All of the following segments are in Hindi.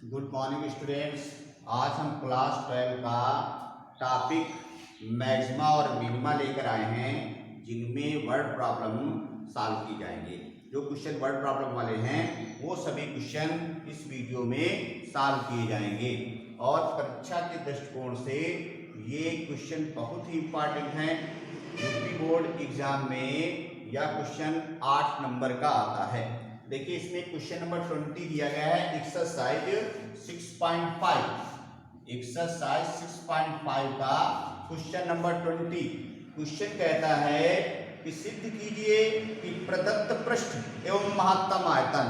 Good morning students. आज हम क्लास 12 का टॉपिक मैक्सिमा और मिनिमा लेकर आए हैं, जिनमें वर्ड प्रॉब्लम सॉल्व की जाएंगे। जो क्वेश्चन वर्ड प्रॉब्लम वाले हैं वो सभी क्वेश्चन इस वीडियो में सॉल्व किए जाएंगे और परीक्षा के दृष्टिकोण से ये क्वेश्चन बहुत ही इम्पॉर्टेंट हैं। यूपी बोर्ड एग्जाम में यह क्वेश्चन 8 नंबर का आता है। देखिए इसमें क्वेश्चन नंबर 20 दिया गया है, एक्सरसाइज 6.5। एक्सरसाइज 6.5 का क्वेश्चन नंबर 20। क्वेश्चन कहता है कि सिद्ध कीजिए कि प्रदत्त पृष्ठ एवं महत्तम आयतन।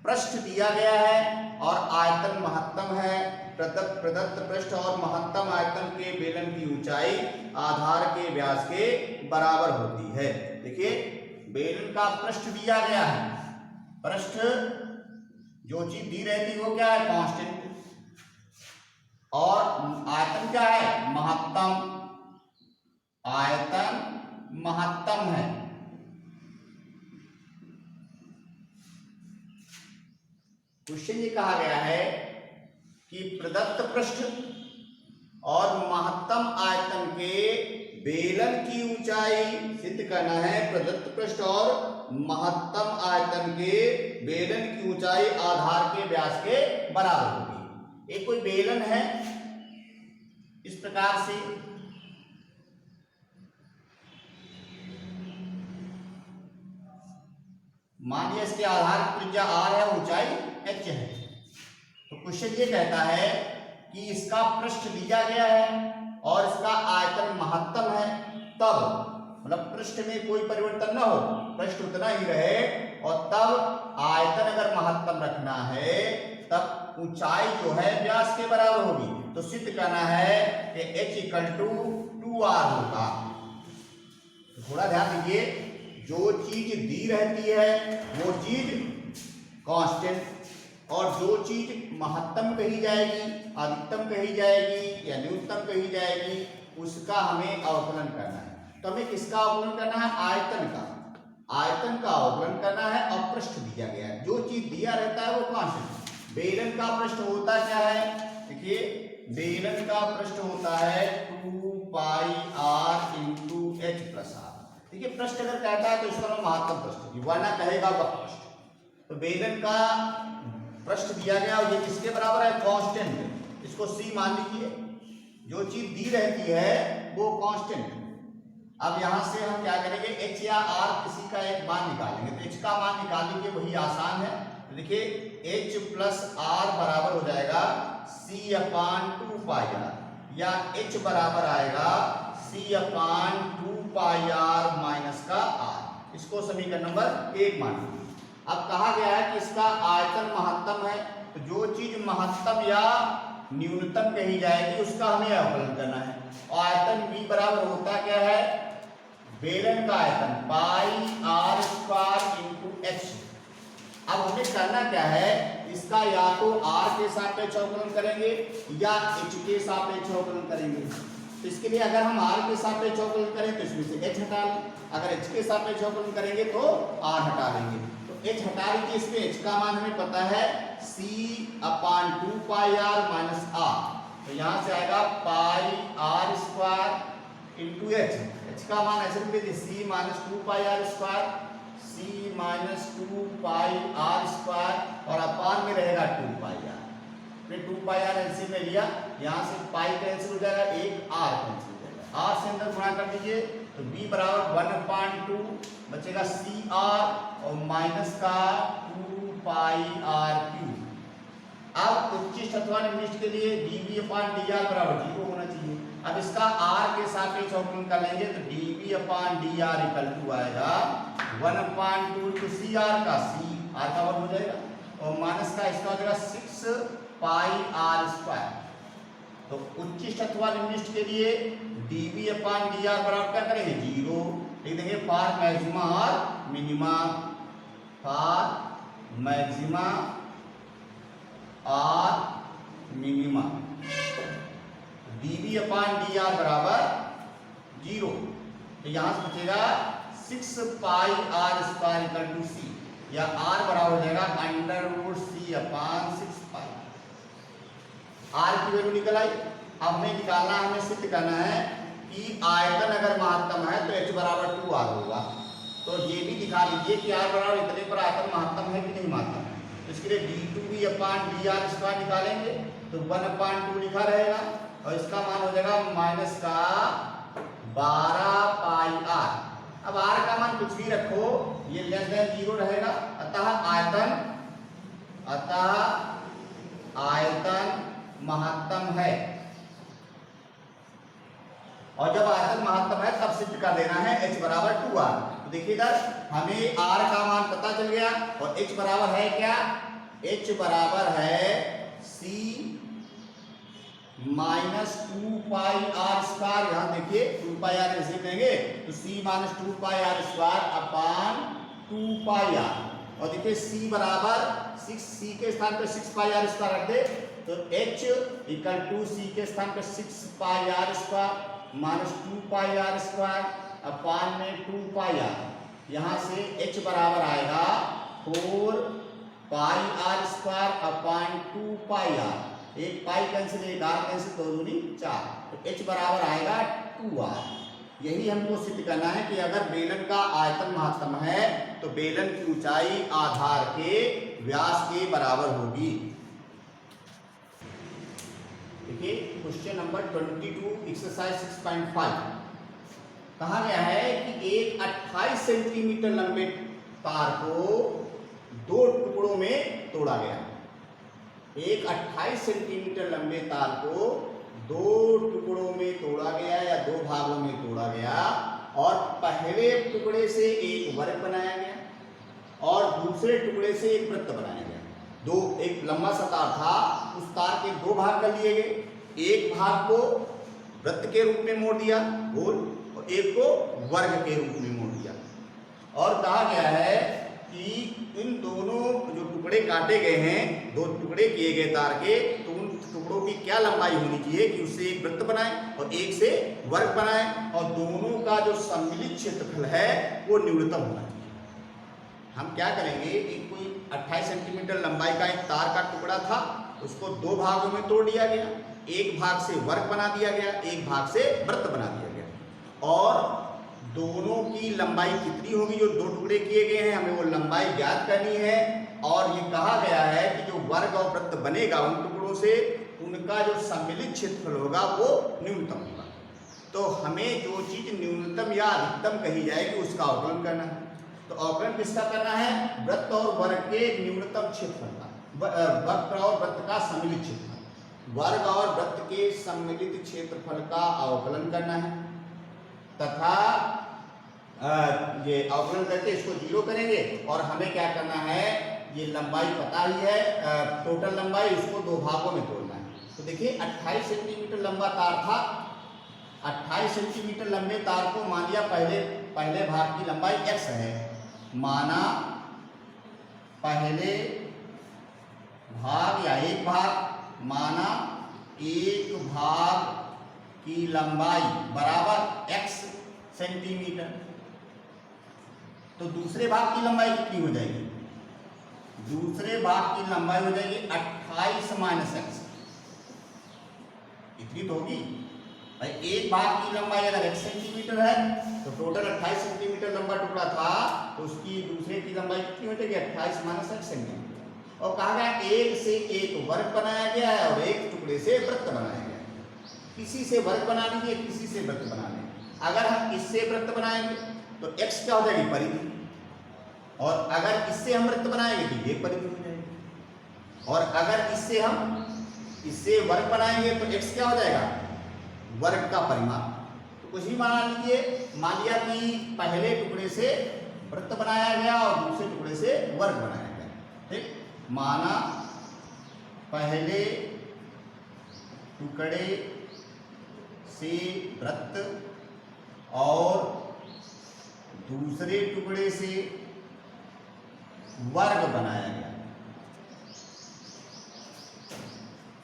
पृष्ठ दिया गया है और आयतन महत्तम है। प्रदत्त पृष्ठ और महत्तम आयतन के बेलन की ऊंचाई आधार के व्यास के बराबर होती है। देखिए बेलन का पृष्ठ दिया गया है। पृष्ठ जो चीज दी रहती है वो क्या है? कांस्टेंट। और आयतन क्या है? महत्तम। आयतन महत्तम है। क्वेश्चन ये कहा गया है कि प्रदत्त पृष्ठ और महत्तम आयतन के बेलन की ऊंचाई सिद्ध करना है। प्रदत्त पृष्ठ और महत्तम आयतन के बेलन की ऊंचाई आधार के व्यास के बराबर होगी। एक कोई बेलन है इस प्रकार से, मान लिया इसके आधार की त्रिज्या r है, ऊंचाई h है। तो क्वेश्चन ये कहता है कि इसका पृष्ठ दिया गया है और इसका आयतन महत्तम है, तब मतलब पृष्ठ में कोई परिवर्तन ना हो, पृष्ठ उतना ही रहे, और तब आयतन अगर महत्तम रखना है तब ऊंचाई जो है व्यास के बराबर होगी। तो सिद्ध करना है कि h = 2r होगा। थोड़ा ध्यान दीजिए, जो चीज दी रहती है वो चीज कांस्टेंट, और जो चीज महत्तम कही जाएगी, अधिकतम कही जाएगी या न्यूनतम कही जाएगी, उसका हमें अवकलन करना है। तो हमें किसका अवकलन करना है? आयतन का। आयतन का अवकलन करना है और पृष्ठ दिया गया है। जो चीज दिया रहता है वो कांस्टेंट। बेलन का पृष्ठ होता क्या है? देखिए बेलन का पृष्ठ होता है 2πr × h+r। देखिए पृष्ठ अगर कहता है तो इसका नाम महत्तम पृष्ठ, वरना कहेगा वक्र पृष्ठ। तो बेलन का पृष्ठ दिया गया और ये किसके बराबर है? कांस्टेंट। इसको c मान लीजिए। जो चीज दी रहती है वो कांस्टेंट। अब यहां से हम क्या करेंगे? h या r किसी का एक मान निकालेंगे। तो h का मान निकाल लीजिए, वही आसान है। तो देखिए h+r बराबर हो जाएगा c/2πr, या h बराबर आएगा c/2πr -r। इसको समीकरण नंबर 1 मान लीजिए। अब कहा गया है कि इसका आयतन महत्तम है, तो जो चीज महत्तम या न्यूनतम कही जाएगी उसका हमें अवकलन करना है। और आयतन v बराबर होता क्या है? बेलन का आयतन πr² × h। अब हमें करना क्या है? इसका या तो r के सापेक्ष अवकलन करेंगे या h के सापेक्ष अवकलन करेंगे। तो इसके लिए अगर हम r के सापेक्ष अवकलन करें तो इसमें से h हटा लें, अगर h के सापेक्ष अवकलन करेंगे तो r हटा लेंगे। तो h हटा लीजिए, इसमें h का मान हमें पता है c/2πr -r। तो यहां से आएगा πr² × h। h का मान ऐसे लिख लीजिए c -2πr², c -2πr², और अपान में रहेगा 2πr। फिर 2πr एलसीएम में लिया, यहाँ से पाई कैंसिल हो जाएगा, एक r कैंसिल हो जाएगा। r से अंदर गुणा कर दीजिए तो b बराबर 1/2 बचेगा cr और माइनस का 2πr³। अब उच्चिष्ट अथवा निम्निष्ट के लिए dv/dr बराबर 0 होना चाहिए। अब इसका r के सापेक्ष अवकलन कर लेंगे तो dv/dr = आएगा 1/2 × cr का c, r का वर्ग हो जाएगा, और माइनस का इसका हो जाएगा 6πr²। तो उच्चिष्ट अथवा निम्निष्ट के लिए dv/dr बराबर क्या करेंगे? 0 लिख देंगे। फॉर मैक्सिमा और मिनिमा, फॉर मैक्सिमा और मिनिमा dv/dr बराबर 0। तो यहां से बचेगा 6πr² = c, या r बराबर हो जाएगा √c/6π। आर की वैल्यू निकल आई। अब हमें निकालना है, हमें सिद्ध करना है कि आयतन अगर महत्तम है तो h बराबर 2r होगा। तो ये भी दिखा दीजिए कि r बराबर इतने पर आयतन महत्तम है कि नहीं महत्तम है। तो इसके लिए d2v/dr² निकालेंगे तो 1/2 लिखा रहेगा और इसका मान हो जाएगा माइनस का 12 पाई r। अब r का मान कुछ भी रखो, ये लेस देन 0 रहेगा। अतः आयतन महत्तम है। और जब आयतन महत्तम है तब सिद्ध कर देना है h बराबर 2r। तो देखिए इधर हमें r का मान पता चल गया और h बराबर है क्या, h बराबर है c माइनस 2 पाई r स्क्वायर। यहाँ देखिए 2 पाई r ऐसे लेंगे तो c माइनस 2 पाई r स्क्वायर अपान 2 पाई r। और देखिए c बराबर 6, c के स्थान पर 6 पाई r स्क्वायर रख दे तो h इक्वल टू c के स्थान पर 6 पाई r स्क्वायर माइनस 2 पाई r स्क्वायर अपान में 2 पाई r। यहाँ से h बराबर आएगा 4 पाई r स्क्वायर अपान 2 पाई r। एक पाई कैंसिल, एक r कैंसिल, 2 दूनी 4। तो h बराबर आएगा 2r। यही हमको सिद्ध करना है कि अगर बेलन का आयतन महत्तम है तो बेलन की ऊंचाई आधार के व्यास के बराबर होगी। देखिए क्वेश्चन नंबर 22 एक्सरसाइज 6.5 कहा गया है कि एक 28 सेंटीमीटर लंबे तार को 2 टुकड़ों में तोड़ा गया। एक 28 सेंटीमीटर लंबे तार को 2 टुकड़ों में तोड़ा गया या 2 भागों में तोड़ा गया और पहले टुकड़े से एक वर्ग बनाया गया और दूसरे टुकड़े से एक वृत्त बनाया गया। एक लंबा सा तार था, उस तार के 2 भाग कर लिए गए। एक भाग को वृत्त के रूप में मोड़ दिया गोल और एक को वर्ग के रूप में मोड़ दिया। और कहा गया है कि इन दोनों जो टुकड़े काटे गए हैं, 2 टुकड़े किए गए तार के, तो उन टुकड़ों की क्या लंबाई होनी चाहिए कि उससे एक वृत्त बनाए और एक से वर्ग बनाए और दोनों का जो सम्मिलित क्षेत्रफल है वो न्यूनतम होना चाहिए। हम क्या करेंगे, एक कोई 28 सेंटीमीटर लंबाई का एक तार का टुकड़ा था, उसको 2 भागों में तोड़ दिया गया। एक भाग से वर्ग बना दिया गया, एक भाग से वृत्त बना दिया गया और दोनों की लंबाई कितनी होगी, जो 2 टुकड़े किए गए हैं हमें वो लंबाई ज्ञात करनी है। और ये कहा गया है कि जो वर्ग और वृत्त बनेगा उन टुकड़ों से, उनका जो सम्मिलित क्षेत्रफल होगा वो न्यूनतम होगा। तो हमें जो चीज न्यूनतम या अधिकतम कही जाएगी उसका अवकलन करना है। तो अवकलन किसका करना है, वृत्त और वर्ग के न्यूनतम क्षेत्रफल का, वक्र और वृत्त का सम्मिलित क्षेत्रफल, वर्ग और वृत्त के सम्मिलित क्षेत्रफल का अवकलन करना है तथा ये अवकलन करके इसको 0 करेंगे और हमें क्या करना है, ये लंबाई पता ही है, टोटल लंबाई, उसको 2 भागों में तोड़ना है। तो देखिए 28 सेंटीमीटर लंबा तार था, 28 सेंटीमीटर लंबे तार को मान लिया पहले भाग की लंबाई x है, माना पहले भाग या एक भाग माना एक भाग की लंबाई बराबर x सेंटीमीटर। तो दूसरे भाग की लंबाई कितनी हो जाएगी, दूसरे भाग की लंबाई हो जाएगी 28 माइनस x, इतनी तो होगी भाई। एक भाग की लंबाई अगर x सेंटीमीटर है तो टोटल 28 सेंटीमीटर लंबा टुकड़ा था, तो उसकी दूसरे की लंबाई कितनी हो जाएगी 28 माइनस x सेंटीमीटर। और कहा गया एक से एक वर्ग बनाया गया है और एक टुकड़े से वृत्त बनाया गया। किसी से वर्ग बना लीजिए, किसी से वृत्त बना लें। अगर हम इससे वृत्त बनाएंगे तो x क्या हो जाएगी, परिधि, और अगर इससे हम वृत्त बनाएंगे तो ये परिधि हो जाएगी। और अगर इससे वर्ग बनाएंगे तो x क्या हो जाएगा, वर्ग का परिमाण। तो कुछ भी मान लीजिए, मान लिया कि पहले टुकड़े से वृत्त बनाया गया और दूसरे टुकड़े से वर्ग बनाया गया, ठीक। माना पहले टुकड़े से वृत्त और दूसरे टुकड़े से वर्ग बनाया गया।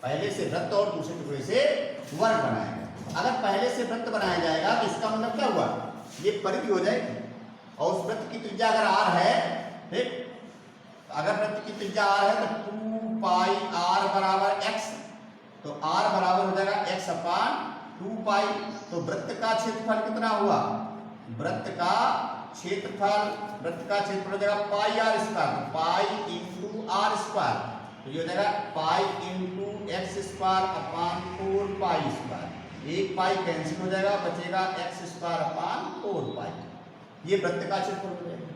पहले से वृत्त और दूसरे टुकड़े से वर्ग बनाया गया। अगर पहले से वृत्त बनाया जाएगा तो इसका मतलब क्या हुआ, ये परिधि हो जाएगी और उस वृत्त की त्रिज्या अगर r है, ठीक, अगर वृत्त की त्रिज्या r है तो 2 पाई r बराबर x। तो तो r बराबर हो जाएगा x अपान 2 पाई। तो वृत्त का क्षेत्रफल कितना हुआ? वृत्त का क्षेत्रफल हो जाएगा pi R square, pi into R square. तो ये हो जाएगा pi into X square upon 4 pi square. एक पाई कैंसिल हो जाएगा, बचेगा एक्स स्क्वायर अपान 4 पाई। ये वृत्त का क्षेत्रफल हो जाएगा।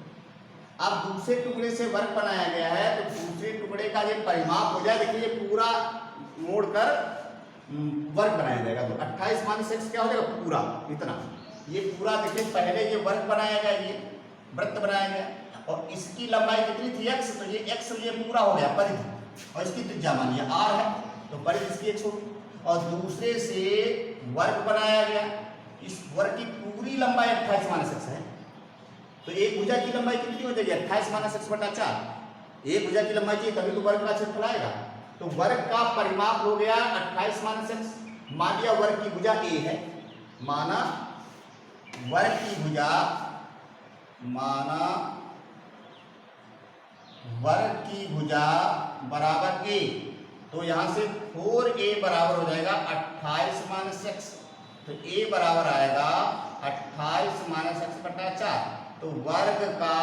अब दूसरे टुकड़े से वर्ग बनाया गया है, तो दूसरे टुकड़े का ये परिमाप हो जाए। देखिए पूरा मोड़कर वर्ग बनाया जाएगा। तो 28 माइनस x क्या हो जाएगा? पूरा इतना। ये पूरा देखिए पहले ये वर्ग बनाया गया, ये वृत्त बनाया गया, और इसकी लंबाई कितनी थी? x। तो ये x ये पूरा हो गया परिधि, और इसकी त्रिज्या मानिए r है, तो परिधि इसकी x होगी। और दूसरे से वर्ग बनाया गया, इस वर्ग की पूरी लंबाई 28 माइनस x है। तो एक भुजा की लंबाई कितनी हो जाएगी? 28 माइनस x बटा 4। एक भुजा की लंबाई चाहिए तभी तो वर्ग का क्षेत्रफल आएगा। तो वर्ग का परिमाप हो गया 28 माइनस x। मान लिया वर्ग की भुजा a है, माना वर्ग की भुजा, बराबर a। तो यहां से 4a बराबर हो जाएगा 28 माइनस x। तो a बराबर आएगा 28 माइनस x बटा 4। तो वर्ग का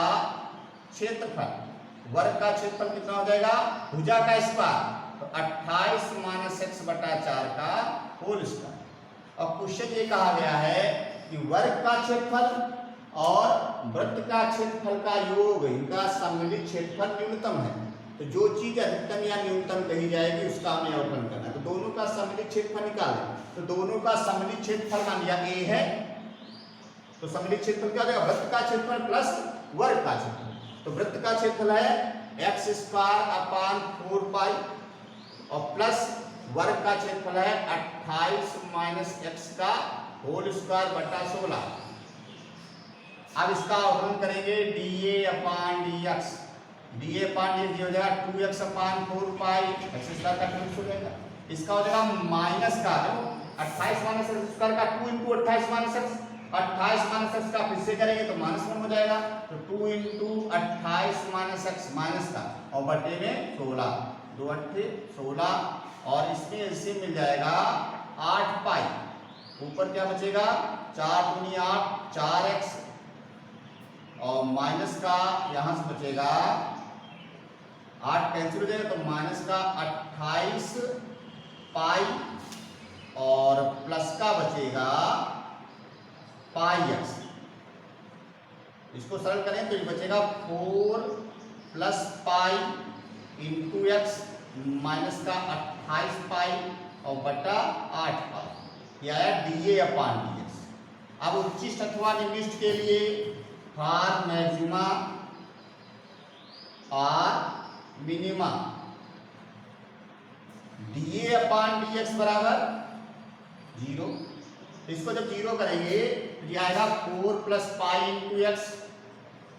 क्षेत्रफल कितना हो जाएगा? भुजा का स्क्वायर, तो 28 माइनस x बटा 4 का होल स्क्वायर। और क्वेश्चन ये कहा गया है कि वर्ग का क्षेत्रफल और वृत्त का क्षेत्रफल का योग, इनका सम्मिलित क्षेत्रफल न्यूनतम है। तो जो चीज अधिकतम या न्यूनतम कही जाएगी उसका हमें अवकलन करना है। तो दोनों का सम्मिलित क्षेत्रफल निकालें। तो दोनों का सम्मिलित क्षेत्रफल मान लिया a है, तो सम्मिलित क्षेत्रफल क्या हो जाएगा? वृत्त का क्षेत्रफल प्लस वर्ग का क्षेत्रफल। तो वृत्त का क्षेत्रफल है एक्स स्क्वायर अपान 4 पाई, और प्लस वर्ग का क्षेत्रफल है 28 माइनस एक्स का होल स्क्वायर बटा 16। अब इसका अवकलन करेंगे dA अपान dx। dA अपान dx हो जाएगा 2x अपान 4 पाई एक्स स्क्वायर का 2 हो जाएगा। इसका हो जाएगा माइनस का 28 माइनस एक्स स्क्वायर का 2 into 28 minus x. 28 minus x का फिर से करेंगे तो माइनस 1 हो जाएगा। तो 2 इंटू 28 माइनस एक्स माइनस का, और बटे में 16, 2 8 16, और इसमें इससे मिल जाएगा 8 पाई। ऊपर क्या बचेगा? 4 दूनी 8, 4x, और माइनस का यहां से बचेगा 8 कैंसिल हो जाएगा, तो माइनस का 28 पाई, और प्लस का बचेगा पाई x। इसको सरल करें तो ये बचेगा 4 plus pi into x, minus का 28 पाई और बटा 8 पाई। यह आया dA अपान dx। अब उच्चिष्ट अथवा निम्निष्ट के लिए फार मैक्सिमा और मिनिमा, dA अपान dx बराबर 0। इसको जब 0 करेंगे तो ये आएगा 4 plus pi into x,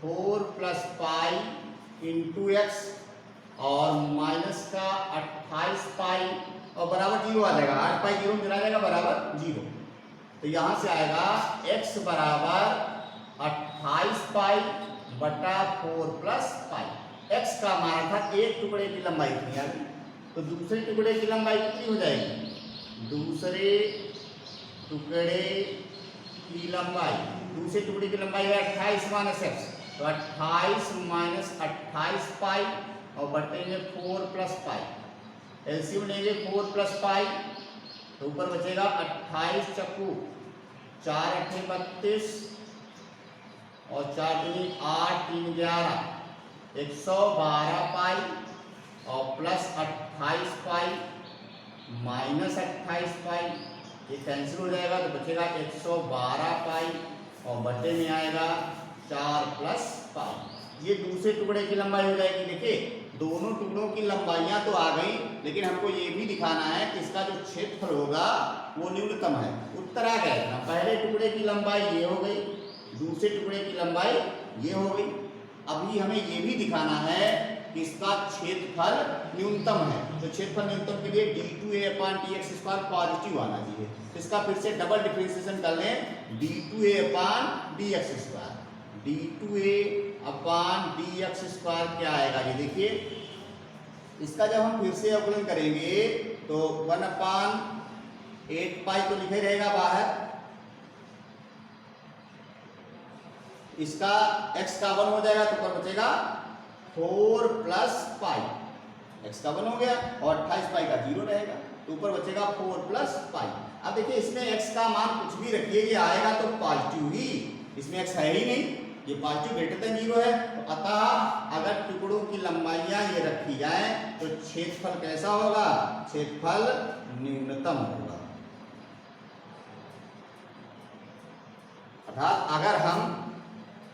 4 plus pi into x, और माइनस का 28 पाई, और बराबर 0 आ जाएगा। 8 पाई 0 में चला जाएगा, बराबर 0। तो यहां से आएगा x बराबर 28 पाई बटा 4 प्लस पाई। x का माना था एक टुकड़े की लंबाई कितनी आ गई, तो दूसरे टुकड़े की लंबाई कितनी हो जाएगी? दूसरे टुकड़े की लंबाई है 28 माइनस एक्स, तो 28 माइनस 28 पाई, और बटे में 4 प्लस पाई। एलसीएम लेंगे 4 प्लस पाई, तो ऊपर बचेगा 28 चक्कू 4 8 32, और 4 दूनी 8 3 11, 112 पाई, और प्लस 28 पाई माइनस 28 पाई, ये कैंसिल हो जाएगा, तो बचेगा 112 पाई, और बटे में आएगा 4 प्लस पाई। ये दूसरे टुकड़े की लंबाई हो जाएगी। देखिए दोनों टुकड़ों की लंबाइयां तो आ गई, लेकिन हमको ये भी दिखाना है कि इसका जो क्षेत्रफल होगा वो न्यूनतम है। उत्तर आ गया। पहले टुकड़े की लंबाई ये हो गई, दूसरे टुकड़े की लंबाई ये हो गई। अभी हमें ये भी दिखाना है कि इसका क्षेत्रफल न्यूनतम है। तो क्षेत्रफल न्यूनतम के लिए d2a अपान dx स्क्वायर पॉजिटिव आना चाहिए। तो इसका फिर से डबल डिफरेंशिएशन कर लें, d2a अपान dx स्क्वायर, d2a अपान dx स्क्वायर क्या आएगा? ये देखिए इसका जब हम फिर से अवकलन करेंगे तो 1/8 पाई तो लिखे रहेगा बाहर, इसका x का 1 हो जाएगा तो ऊपर बचेगा 4 प्लस पाई, x का 1 हो गया और 28 पाई का 0 रहेगा तो ऊपर बचेगा 4 प्लस पाई। अब देखिए इसमें x का मान कुछ भी रखिए ये आएगा तो पॉजिटिव ही, इसमें x है ही नहीं, ये पॉजिटिव ग्रेटर देन 0 है। तो अतः अगर टुकड़ों की लंबाइयां ये रखी जाए तो क्षेत्रफल कैसा होगा, क्षेत्रफल न्यूनतम होगा। अर्थात अगर हम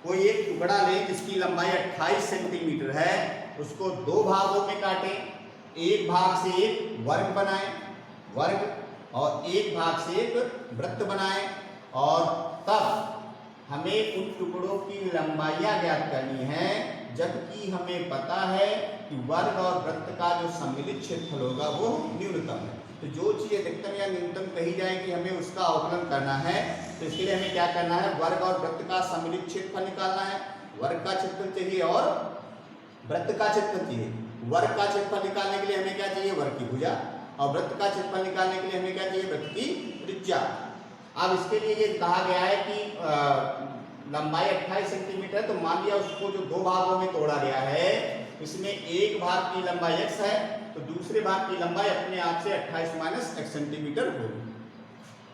कोई एक टुकड़ा लें जिसकी लंबाई 28 सेंटीमीटर है, उसको दो भागों में काटें, एक भाग से एक वर्ग बनाएं, वर्ग, और एक भाग से एक वृत्त बनाएं, और तब हमें उन टुकड़ों की लंबाइयां ज्ञात करनी है, जबकि हमें पता है कि वर्ग और वृत्त का जो सम्मिलित क्षेत्रफल होगा वो न्यूनतम है। तो जो चीज अधिकतम या न्यूनतम कही जाएगी हमें उसका अवकलन करना है। तो इसके लिए हमें क्या करना है, वर्ग और वृत्त का सम्मिलित क्षेत्रफल निकालना है। वर्ग का क्षेत्रफल चाहिए और वृत्त का क्षेत्रफल चाहिए। वर्ग का क्षेत्रफल निकालने के लिए हमें क्या चाहिए, वर्ग की भुजा, और वृत्त का क्षेत्रफल निकालने के लिए हमें क्या चाहिए, वृत्त की त्रिज्या। अब इसके लिए ये कहा गया है कि लंबाई 28 सेंटीमीटर है, तो मान लिया उसको जो दो भागों में तोड़ा गया है, इसमें एक भाग की लंबाई x है तो दूसरे भाग की लंबाई अपने आप से 28 माइनस x सेंटीमीटर होगी।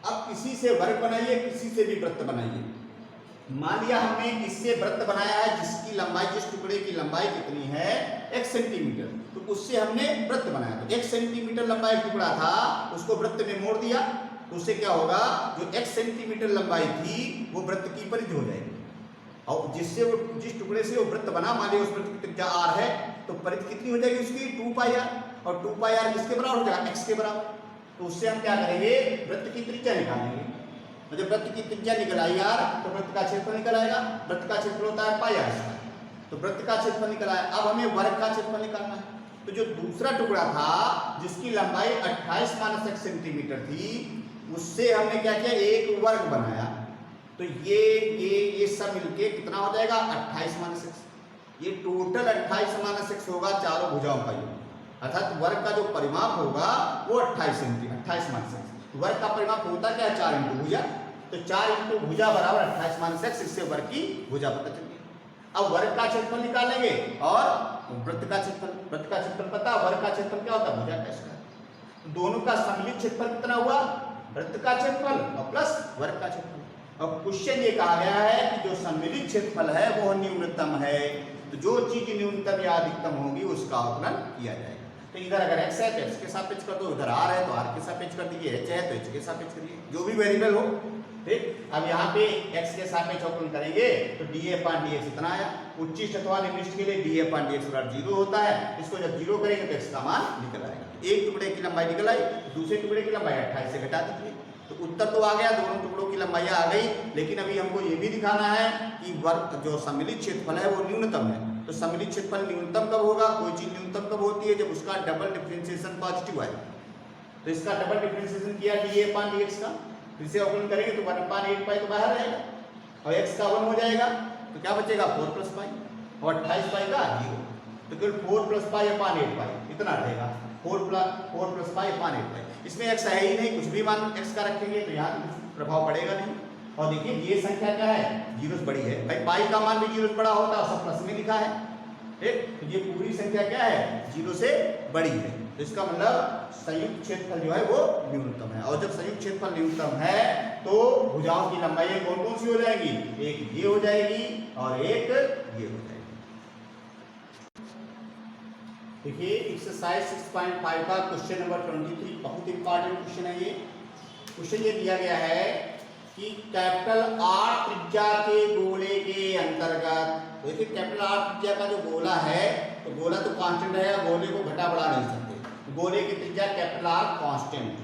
अब किसी से वर्ग बनाइए, किसी से भी वृत्त बनाइए। मान लिया हमने इससे वृत्त बनाया है जिसकी लंबाई, जिस टुकड़े की लंबाई कितनी है, x सेंटीमीटर, तो उससे हमने वृत्त बनाया। तो x सेंटीमीटर लंबाई टुकड़ा था, उसको वृत्त में मोड़ दिया, तो उससे क्या होगा, जो x सेंटीमीटर लंबाई थी वो वृत्त की परिधि हो जाएगी। और जिससे वो, जिस टुकड़े से वो वृत्त बना, मान लिया उस वृत्त की त्रिज्या r है, तो परिधि कितनी हो जाएगी उसकी, 2πr, और 2πr किसके बराबर हो जाएगा, x के बराबर। तो उससे हम क्या करेंगे, वृत्त की त्रिज्या निकालेंगे। तो जब वृत्त की त्रिज्या निकल आई r, तो वृत्त का क्षेत्रफल निकल आएगा। वृत्त का क्षेत्रफल होता है πr, तो वृत्त का क्षेत्रफल निकल आया। अब हमें वर्ग का क्षेत्रफल निकालना है। तो जो दूसरा टुकड़ा था जिसकी लंबाई 28 माइनस x सेंटीमीटर थी, उससे हमने क्या किया, एक वर्ग बनाया। तो ये सब मिलके कितना हो जाएगा, 28 माइनस x। ये टोटल 28 माइनस x होगा चारों भुजाओं का योग। अर्थात वर्ग का जो परिमाप होगा वो 28 सेंटीमीटर, 28 माइनस x। वर्ग का परिमाप होता क्या है, 4 इंटू भुजा, तो 4 इंटू भुजा बराबर 28 माइनस x। इससे वर्ग की भुजा पता चल गई। अब वर्ग का क्षेत्रफल निकालेंगे और वृत्त का क्षेत्रफल, वृत्त का क्षेत्रफल पता, वर्ग का क्षेत्रफल क्या होता है, भुजा का स्क्वायर। दोनों का सम्मिलित क्षेत्रफल कितना हुआ, वृत्त का क्षेत्रफल और प्लस वर्ग का क्षेत्रफल। अब क्वेश्चन ये कहा गया है कि जो सम्मिलित क्षेत्रफल है वो न्यूनतम है, तो जो चीज न्यूनतम या अधिकतम होगी उसका अवकलन किया जाएगा। तो इधर अगर x है तो x के सापेक्ष कर दो, इधर r है तो r के सापेक्ष कर दीजिए, h है तो h के सापेक्ष करिए, जो भी वेरिएबल हो। ठीक, अब यहाँ पे x के सापेक्ष अवकलन करेंगे तो dA/dx इतना आया। उच्चिष्ट अथवा निम्निष्ठ के लिए dA/dx बराबर 0 होता है। इसको जब 0 करेंगे तो x का मान निकल आएगा। एक टुकड़े की लंबाई निकल आई, दूसरे टुकड़े की लंबाई 28 से घटा दीजिए, तो उत्तर तो आ गया, दोनों टुकड़ों की लंबाइयां आ गई। लेकिन अभी हमको ये भी दिखाना है कि वर्ग जो सम्मिलित क्षेत्रफल है वो न्यूनतम है। तो सम्मिलित क्षेत्रफल न्यूनतम कब होगा, कोई चीज न्यूनतम कब होती है, जब उसका डबल डिफरेंशिएशन पॉजिटिव आए। तो इसका डबल डिफरेंशिएशन किया dA/dx का, फिर से अवकलन करेंगे तो 1/8 पाई तो बाहर रहेगा और x का 1 हो जाएगा, तो क्या बचेगा 4 प्लस पाई, और 28 पाई का 0, तो केवल 4 प्लस पाई/8 पाई इतना रहेगा। 4 प्लस पाई/8 पाई। इसमें x है ही नहीं, कुछ भी मान x का रखेंगे तो यहाँ कुछ प्रभाव पड़ेगा नहीं। और देखिए ये संख्या क्या है, 0 से बड़ी है भाई, पाई का मान भी 0 से बड़ा होता है, सब प्लस में लिखा है। ठीक, तो ये पूरी संख्या क्या है, 0 से बड़ी है। तो इसका मतलब संयुक्त क्षेत्रफल जो है वो न्यूनतम है। और जब संयुक्त क्षेत्रफल न्यूनतम है तो भुजाओं की लंबाई कौन कौन सी हो जाएगी, एक ये हो जाएगी और एक ये हो जाएगी। देखिए एक्सरसाइज 6.5 का क्वेश्चन नंबर 23 बहुत इंपॉर्टेंट क्वेश्चन है। ये क्वेश्चन ये दिया गया है कि कैपिटल R त्रिज्या के गोले के अंतर्गत, देखिए कैपिटल R त्रिज्या का जो गोला है, तो गोला तो कांस्टेंट है, गोले को घटा बढ़ा नहीं सकते। गोले की त्रिज्या कैपिटल R कांस्टेंट,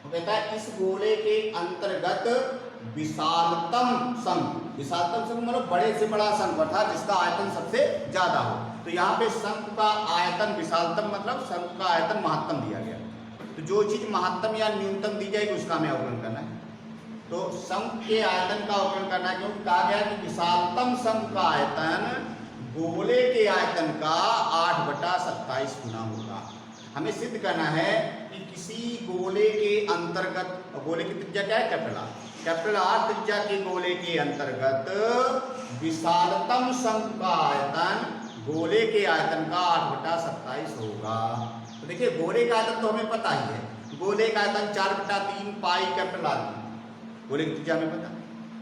तो कहता है इस गोले के अंतर्गत विशालतम शंकु, विशालतम शंकु मतलब बड़े से बड़ा शंकु अर्थात जिसका आयतन सबसे ज्यादा हो। तो यहाँ पे शंकु का आयतन, विशालतम मतलब शंकु का आयतन महत्तम दिया गया। तो जो चीज महत्तम या न्यूनतम दी जाएगी उसका हमें अवकलन करना है। तो शंकु के आयतन का अवकलन करना है, क्योंकि कहा गया कि विशालतम शंकु का आयतन गोले के आयतन का 8/27 गुना होगा। हमें सिद्ध करना है कि किसी गोले के अंतर्गत, गोले की त्रिज्या क्या है? Capital R. कैपिटल आर त्रिज्या के गोले के अंतर्गत विशालतम शंकु का आयतन गोले के आयतन का 8/27 होगा। तो देखिए गोले का आयतन तो हमें पता ही है, गोले का आयतन 4/3 पाई कैपिटल आर, गोले की त्रिज्या हमें पता है।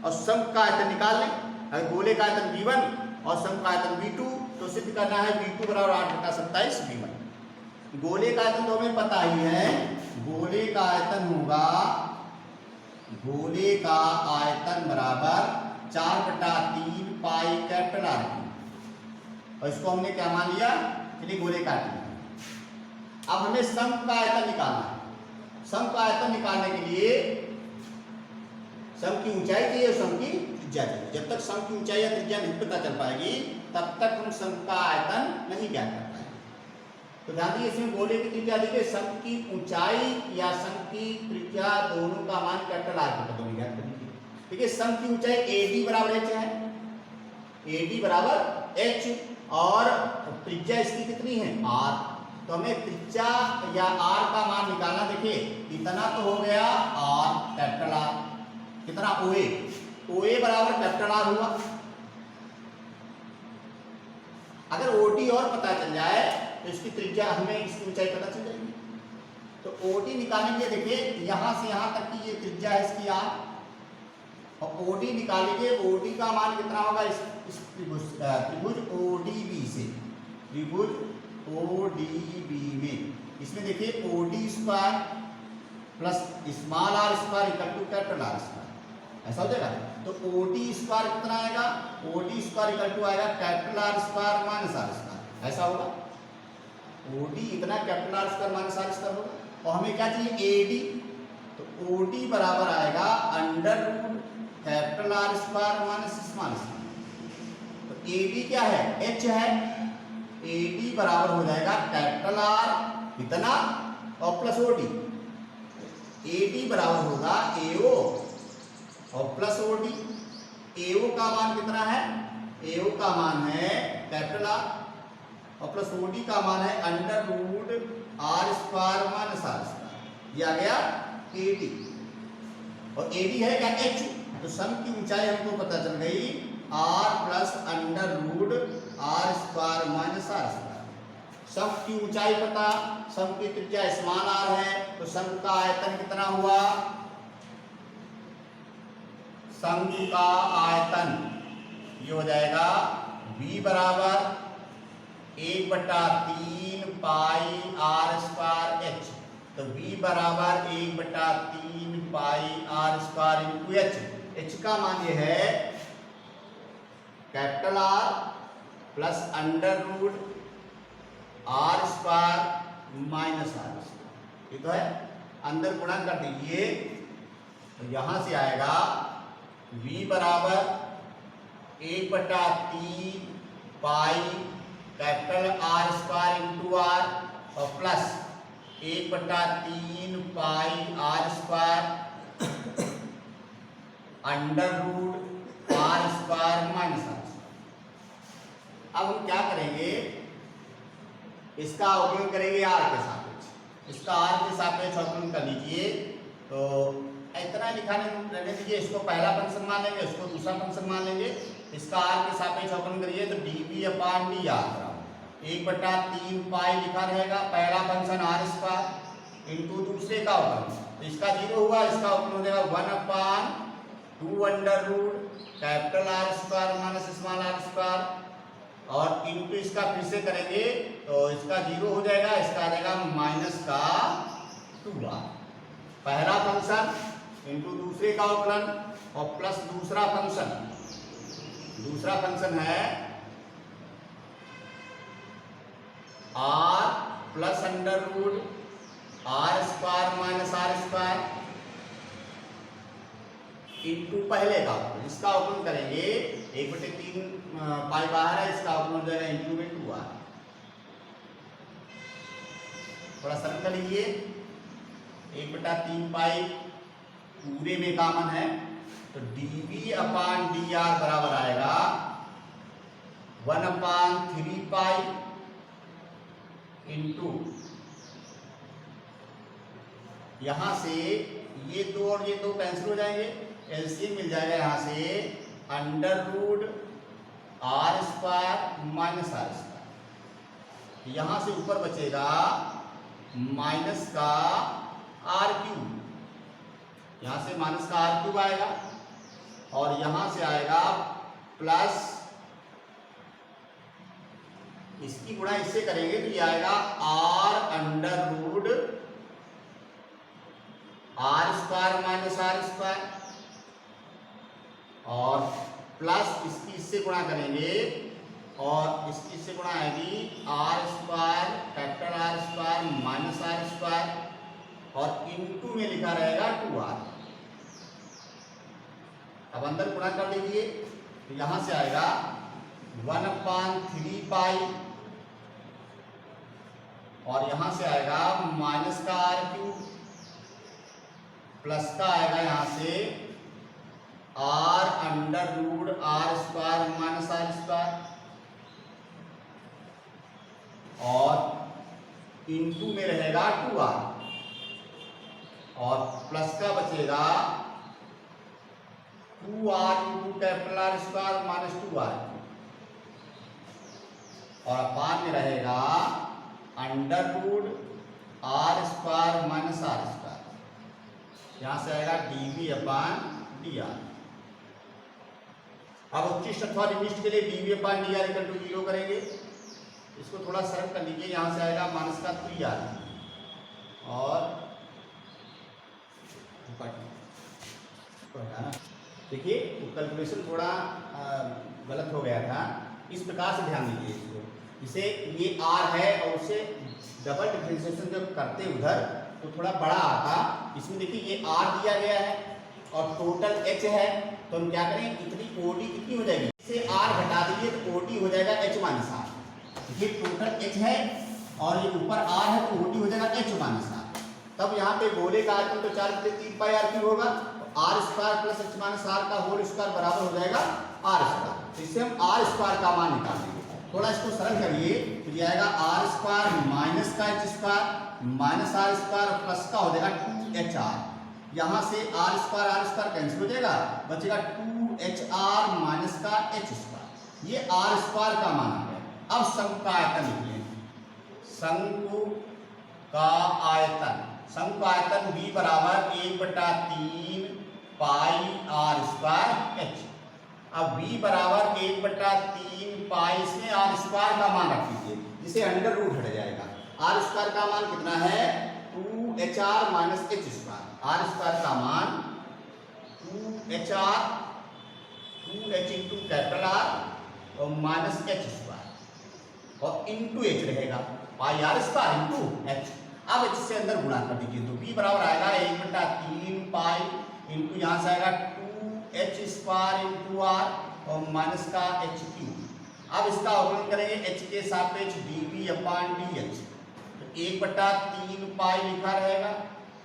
और शंकु का आयतन निकाल लें, अगर गोले का आयतन V1 और शंकु का आयतन V2, तो सिद्ध करना है V2 बराबर 8/27 V1। गोले का आयतन तो हमें पता ही है, गोले का आयतन होगा, गोले का आयतन बराबर 4/3 पाई कैपिटल आर, और इसको हमने क्या मान लिया? चलिए गोले का आयतन। अब हमें शंकु का आयतन निकालना है। शंकु का आयतन निकालने के लिए शंकु की ऊंचाई चाहिए और शंकु की त्रिज्या चाहिए। जब तक शंकु की ऊंचाई या त्रिज्या नहीं पता चल पाएगी तब तक हम शंकु का आयतन नहीं ज्ञात कर पाएंगे। तो ध्यान दीजिए, इसमें गोले की त्रिज्या देखिए, शंकु की ऊंचाई या शंकु की त्रिज्या दोनों का मान कैपिटल आर के पदों में ज्ञात कर लीजिए। देखिए शंकु की ऊंचाई AD बराबर h है, AD बराबर h, और त्रिज्या इसकी कितनी है? r। तो हमें त्रिज्या या r का मान निकालना। देखिए इतना तो हो गया r, कैपिटल R, कितना? OA, OA बराबर कैपिटल R हुआ। अगर OD और पता चल जाए तो इसकी त्रिज्या, हमें इसकी ऊंचाई पता चल जाएगी। तो OD निकालने के लिए देखिए यहां से यहां तक की ये त्रिज्या है इसकी R, और OD निकालेंगे, OD का मान कितना होगा? इस त्रिभुज ODB से, त्रिभुज ODB में, इसमें देखिए OD square plus small r square equal to capital R square, ऐसा हो जाएगा। तो OD स्क्वायर कितना आएगा? OD स्क्वायर इक्वल टू आएगा capital R square minus R square, ऐसा होगा। OD इतना capital R square minus R square होगा। और हमें क्या चाहिए? AD, तो OD बराबर आएगा under root capital R square minus small square. तो AD क्या है? H है, AD बराबर हो जाएगा कैपिटल R इतना और प्लस OD। AD बराबर होगा AO और प्लस OD। AO का मान कितना है? AO का मान है कैपिटल R, और प्लस OD का मान है under root R square minus R square. ये आ गया AD, और AD है क्या? H। तो शंकु की ऊंचाई हमको पता चल गई R plus under root R square minus R square. शंकु की ऊंचाई पता, शंकु की त्रिज्या स्मॉल r है, तो शंकु का आयतन कितना हुआ? शंकु का आयतन ये हो जाएगा V बराबर 1/3 पाई R स्क्वायर H। तो V बराबर 1/3 pi R square into H। H का मान ये है capital R plus under root R square minus R square, ये तो है। अंदर गुणा कर दीजिए, तो यहां से आएगा V बराबर 1/3 pi capital R square into R, और plus 1/3 pi R square under root R square minus R square. अब हम क्या करेंगे? इसका अवकलन करेंगे R के सापेक्ष। इसका R के सापेक्ष अवकलन कर लीजिए। तो इतना लिखा रहने दीजिए, इसको पहला फंक्शन मान लेंगे, इसको दूसरा फंक्शन मान लेंगे। इसका R के सापेक्ष अवकलन करिए तो dV/dr 1/3 पाई लिखा रहेगा, पहला फंक्शन R स्क्वायर इंटू दूसरे का अवकलन। तो इसका 0 हुआ, इसका अवकलन हो जाएगा 1/2 under root capital R square minus small r square, और इंटू इसका फिर से करेंगे तो इसका 0 हो जाएगा, इसका आ जाएगा माइनस का 2r। पहला फंक्शन इंटू दूसरे का अवकलन और प्लस दूसरा फंक्शन है r plus under root R square minus R square into पहले का अवकलन। इसका अवकलन करेंगे 1/3 पाई बाहर है, इसका अवकलन हो जाएगा इंटू में 2r। थोड़ा सरल कर लीजिए, 1/3 पाई पूरे में कॉमन है, तो dV/dr बराबर आएगा 1/3 पाई इंटू यहाँ से ये दो और ये दो कैंसिल हो जाएंगे, एलसीएम मिल जाएगा यहाँ से under root R square minus R square. यहाँ से ऊपर बचेगा माइनस का आर क्यूब, यहाँ से माइनस का आर क्यूब आएगा और यहाँ से आएगा प्लस, इसकी गुणा इससे करेंगे तो ये आएगा R under root R square minus R square और प्लस इसकी इससे गुणा करेंगे और इसकी इससे गुणा आएगी R square capital R square minus R square और इनटू में लिखा रहेगा 2r। अब अंदर गुणा कर लीजिए तो यहां से आएगा 1/3 पाई और यहां से आएगा माइनस का आर क्यूब प्लस का आएगा यहां से R under root R square minus R square और इनटू में रहेगा 2r और प्लस का बचेगा 2r into capital R square minus 2r और अपान में रहेगा under root R square minus R square. यहां से आएगा डीवी अपान डी आर। अब उच्चिष्ट अथवा निविष्ट के लिए DV upon D R equal to 0 करेंगे। इसको थोड़ा सरल कर लीजिए, यहां से आएगा माइनस का 3r और देखिए कैलकुलेशन थोड़ा गलत हो गया था, इस प्रकार से ध्यान दीजिए इसको। इसे ये r है और उसे डबल डिफरेंशिएशन जब करते उधर तो थोड़ा बड़ा आता। इसमें देखिए ये r दिया गया है और टोटल h है, तो हम क्या करें, इतनी ओडी कितनी हो जाएगी, इसे r घटा दीजिए तो ओडी हो जाएगा h माइनस r। ये टोटल h है और ये ऊपर r है तो ओडी हो जाएगा h माइनस r। तब यहाँ पे गोले का आयतन तो 4/3 पाई r क्यूब होगा, R square plus h minus r का होल स्क्वायर बराबर हो जाएगा r स्क्वायर। तो इससे हम r स्क्वायर का मान निकालेंगे। थोड़ा इसको सरल करिए तो ये आएगा आर स्क्वायर माइनस का h square minus R square plus का हो जाएगा 2hr। यहाँ से आर स्क्वायर कैंसिल हो जाएगा, बचेगा 2hr माइनस का h स्क्वायर। ये आर स्क्वायर का मान है। अब शंकु का आयतन लिखिए, शंकु का आयतन, शंकु का आयतन b बराबर 1/3 पाई आर स्क्वायर h। अब b बराबर 1/3 पाई, इसमें आर स्क्वायर का मान रख लीजिए जिसे अंडर रूट हट जाएगा। आर स्क्वायर का मान कितना है, 2hr minus h square. R square का मान 2hr 2h into capital R और माइनस h स्क्वायर और इंटू h रहेगा, pi R square into h। अब h से अंदर गुणा कर दीजिए तो b बराबर आएगा 1/3 पाई इंटू यहाँ से आएगा 2h स्क्वायर इंटू r और माइनस का h क्यूब। अब इसका अवकलन करेंगे h के सापेक्ष dv अपान dh, तो 1/3 पाई लिखा रहेगा।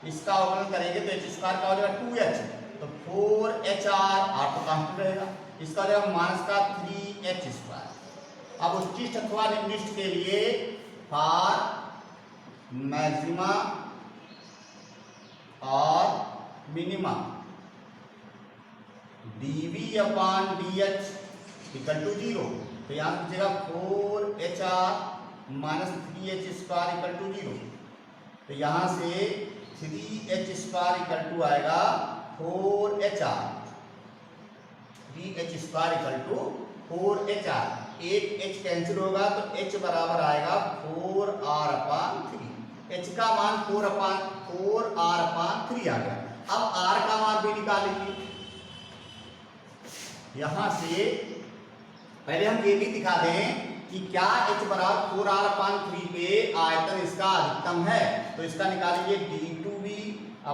इसका अवकलन करेंगे तो h स्क्वायर का हो जाएगा 2h, तो 4hr r तो कांस्टेंट रहेगा, इसका हो जाएगा माइनस का 3h स्क्वायर। अब उच्चिष्ट अथवा निम्निष्ट के लिए फॉर मैक्सिमा और minima dv upon dh equal to 0, तो यहाँ बचेगा 4hr minus 3h square equal to 0। तो यहाँ से 3h स्क्वायर इक्वल टू आएगा 4hr, 3h square equal to 4hr। एक h कैंसिल होगा तो h बराबर आएगा 4r अपान 3। h का मान 4r अपान 3 आ गया। अब r का मान भी निकालेंगे। यहां से पहले हम ये भी दिखा दें कि क्या h बराबर 4r अपान 3 पे आयतन इसका अधिकतम है, तो इसका निकालेंगे d2v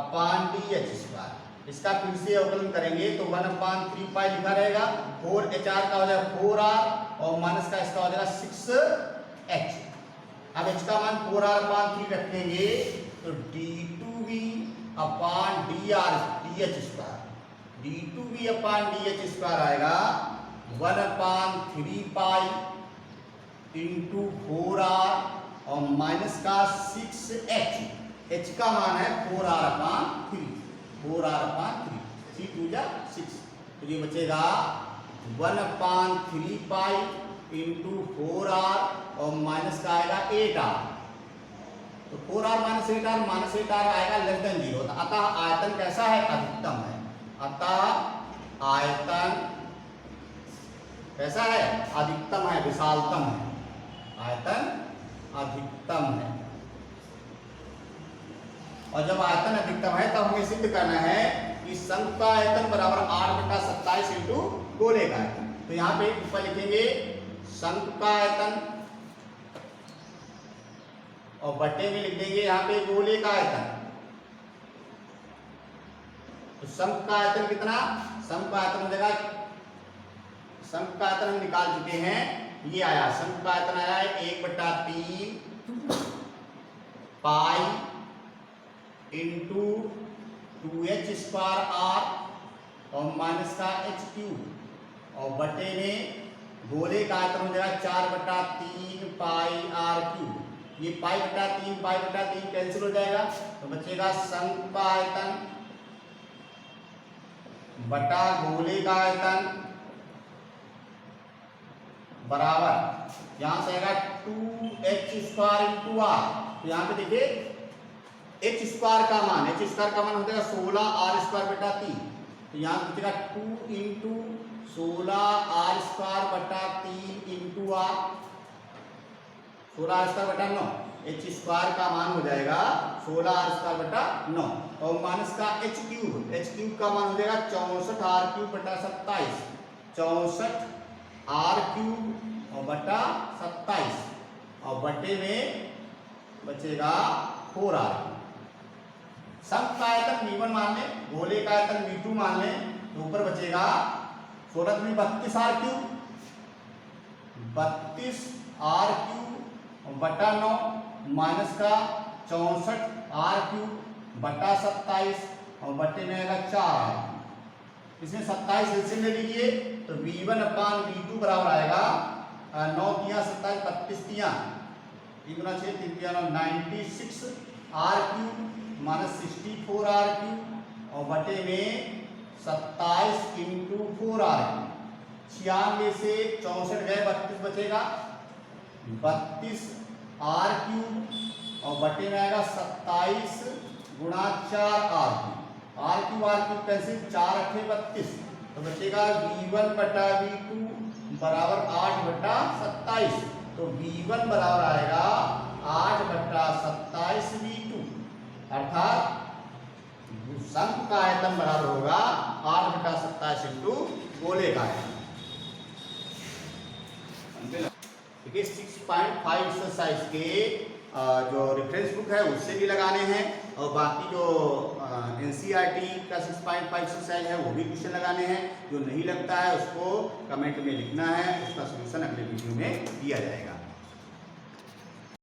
अपान dh स्क्वायर। इसका फिर से अवकलन करेंगे तो 1/3 पाई लिखा रहेगा, 4hr का हो जाएगा 4r और माइनस का इसका हो जाएगा 6h। अब h का मान 4r अपान 3 रखेंगे तो d2v अपान dh स्क्वायर, d2v अपान dh स्क्वायर आएगा 1/3 पाई इंटू 4r और माइनस का 6h h का मान है 4r/3, 4r/3, 3 2 जा 6, तो ये बचेगा 1/3 पाई इंटू 4r और माइनस का आएगा 8r, तो 4r माइनस 8r आएगा लेस देन 0, अतः आयतन कैसा है, अधिकतम है, अतः आयतन कैसा है, अधिकतम है, विशालतम है, आयतन अधिकतम है। और जब आयतन अधिकतम है तब हमें सिद्ध करना है कि शंकु का आयतन बराबर 8/27 इंटू गोले का आयतन। तो यहाँ पे ऊपर लिखेंगे शंकु का आयतन और बट्टे में लिख देंगे यहाँ पे गोले का आयतन। तो शंकु का आयतन कितना, शंकु का आयतन हो जाएगा, शंकु का आयतन हम निकाल चुके हैं, ये आया शंकु का आयतन आया है 1/3 पाई इंटू 2h² r और माइनस का h³ और बटे में गोले का आयतन हो जाएगा 4/3 पाई r³, ये पाई/3 कैंसिल हो जाएगा, तो बचेगा शंकु का आयतन बटा गोले का आयतन बराबर यहां से आएगा 2h² इंटू r। तो यहाँ पे देखिए h² का मान हो जाएगा 16r²/3, तो यहाँ से बचेगा 2 into 16r²/3 into r, 16r²/9, h² का मान हो जाएगा 16r²/9 और माइनस का h³ का मान हो जाएगा 64r³/27, 64r³ और बटा 27 और बटे में बचेगा 4r। शंकु का आयतन V1 मान लें, गोले का आयतन V2 मान लें, तो ऊपर बचेगा 16 में 32r³ और बटा 9 माइनस का 64r³ बटा 27 और बटे में आएगा 4r। इसमें 27 एलसीएम ले लीजिए तो V1/V2 बराबर आएगा 9 तिया 27, 32 तिया 3 गुना 6, 3 तिया 9, 96r³ माइनस 64r³ और बटे में 27 इंटू 4r³, 96 से 64 गए 32 बचेगा, 32r³ और बटे में आएगा 27 गुणा 4r³, r³ कैंसिल, 4×8 = 32, तो बचेगा V1/V2 बराबर 8/27, तो V1 बराबर आएगा 8/27 V2, अर्थात शंकु का आयतन बराबर होगा 8/27 इंटू गोले का आयतन। देखिए 6.5 एक्सरसाइज के जो रेफरेंस बुक है उससे भी लगाने हैं और बाकी जो NCERT का 6.5 एक्सरसाइज है वो भी क्वेश्चन लगाने हैं। जो नहीं लगता है उसको कमेंट में लिखना है, उसका सलूशन अगले वीडियो में दिया जाएगा।